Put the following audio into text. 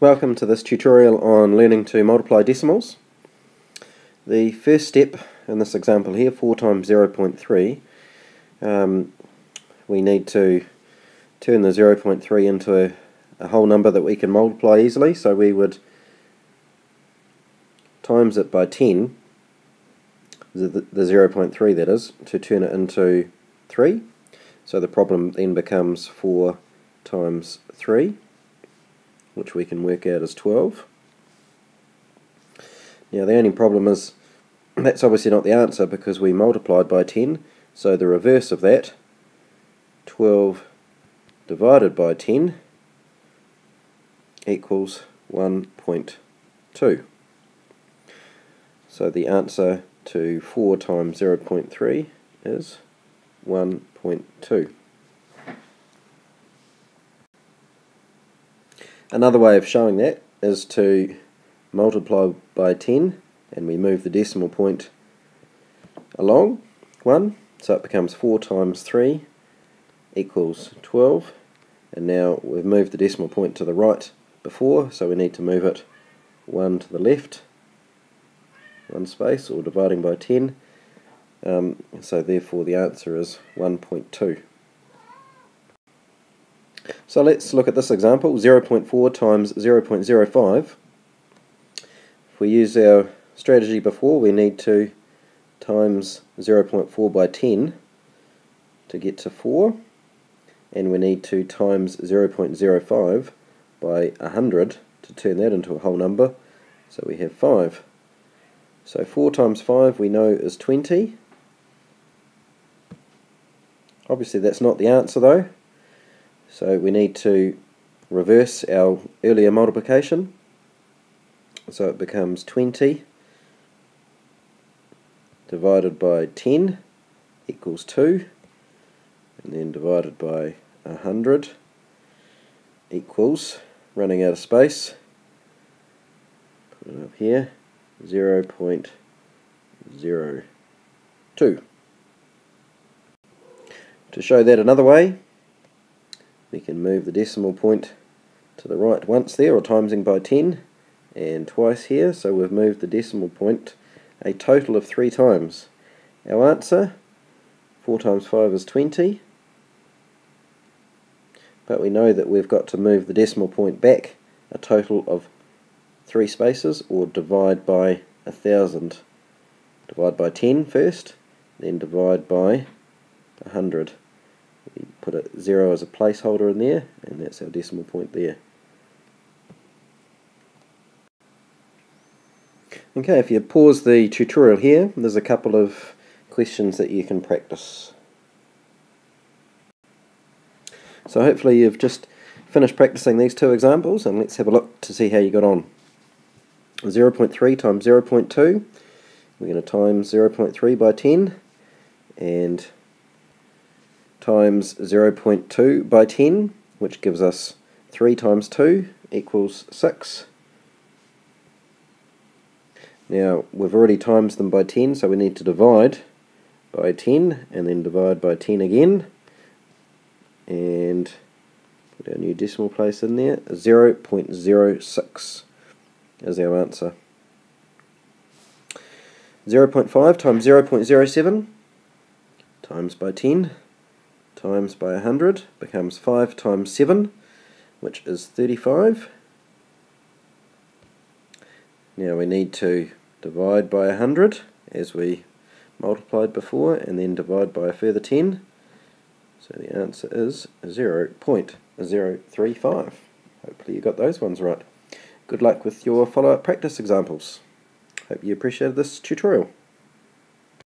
Welcome to this tutorial on learning to multiply decimals. The first step in this example here, 4 times 0.3, we need to turn the 0.3 into a whole number that we can multiply easily, so we would times it by 10, the 0.3 that is, to turn it into 3. So the problem then becomes 4 times 3, which we can work out as 12. Now the only problem is that's obviously not the answer because we multiplied by 10, so the reverse of that, 12 divided by 10, equals 1.2. So the answer to 4 times 0.3 is 1.2. Another way of showing that is to multiply by 10 and we move the decimal point along 1, so it becomes 4 times 3 equals 12, and now we've moved the decimal point to the right before, so we need to move it 1 to the left, 1 space, or dividing by 10, so therefore the answer is 1.2. So let's look at this example, 0.4 times 0.05. If we use our strategy before, we need to times 0.4 by 10 to get to 4, and we need to times 0.05 by 100 to turn that into a whole number, so we have 5. So 4 times 5 we know is 20. Obviously that's not the answer though, so we need to reverse our earlier multiplication, so it becomes 20 divided by 10 equals 2, and then divided by 100 equals, running out of space, put it up here, 0.02. To show that another way, we can move the decimal point to the right once there, or timesing by 10, and twice here, so we've moved the decimal point a total of 3 times. Our answer, 4 times 5 is 20, but we know that we've got to move the decimal point back a total of 3 spaces, or divide by 1000. Divide by 10 first, then divide by 100. We put a 0 as a placeholder in there, and that's our decimal point there. Okay, if you pause the tutorial here, there's a couple of questions that you can practice. So hopefully you've just finished practicing these two examples, and let's have a look to see how you got on. 0.3 times 0.2, we're going to times 0.3 by 10, and times 0.2 by 10, which gives us 3 times 2 equals 6. Now we've already times them by 10, so we need to divide by 10 and then divide by 10 again, and put our new decimal place in there. 0.06 is our answer. 0.5 times 0.07 times by 10 times by 100 becomes 5 times 7, which is 35. Now we need to divide by 100 as we multiplied before, and then divide by a further 10. So the answer is 0.035. Hopefully you got those ones right. Good luck with your follow-up practice examples. Hope you appreciated this tutorial.